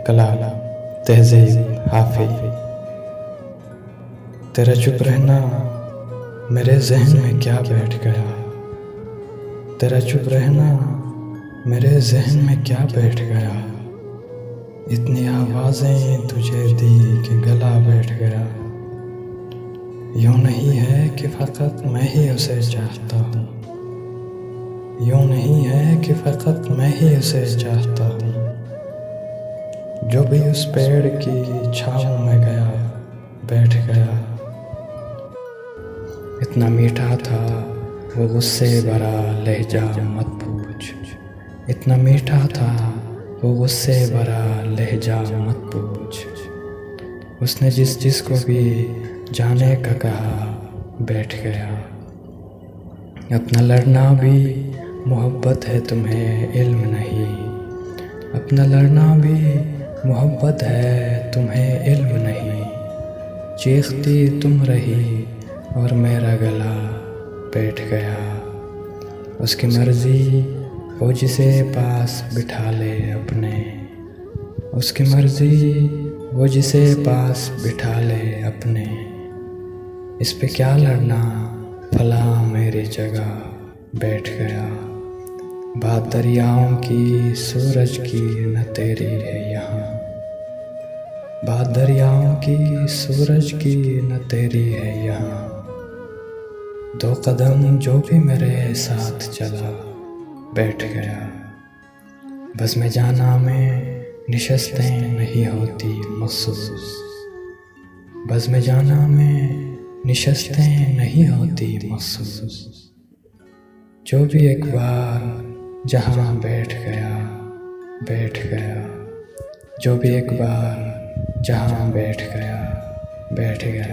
कलाम तहज़ीब हाफ़िज़। तेरा चुप रहना मेरे ज़हन में क्या बैठ गया, तेरा चुप रहना मेरे ज़हन में क्या बैठ गया। इतनी आवाज़ें तुझे दी कि गला बैठ गया। यूँ नहीं है कि फ़कत मैं ही उसे चाहता हूँ, यूँ नहीं है कि फ़कत मैं ही उसे चाहता हूँ। जो भी उस पेड़ की छाँव में गया बैठ गया। इतना मीठा था वो गुस्से भरा लहजा मत पूछ, इतना मीठा था वो गुस्से भरा लहजा मत पूछ। उसने जिसको भी जाने का कहा बैठ गया। अपना लड़ना भी मोहब्बत है तुम्हें इल्म नहीं, अपना लड़ना भी मोहब्बत है तुम्हें इल्म नहीं। चीखती तुम रही और मेरा गला बैठ गया। उसकी मर्ज़ी वो जिसे पास बिठा ले अपने, उसकी मर्ज़ी वो जिसे पास बिठा ले अपने। इस पे क्या लड़ना फलां मेरी जगह बैठ गया। बात दरियाओं की सूरज की न तेरी है यहाँ, बात दरियाओं की सूरज की न तेरी है यहाँ। दो कदम जो भी मेरे साथ चला बैठ गया। बस में जाना में निशस्तें नहीं होती मखसूस, बस में जाना में निशस्तें नहीं होती मखसूस। जो भी एक बार जहाँ बैठ गया बैठ गया, जो भी एक बार जहाँ बैठ गया बैठ गया।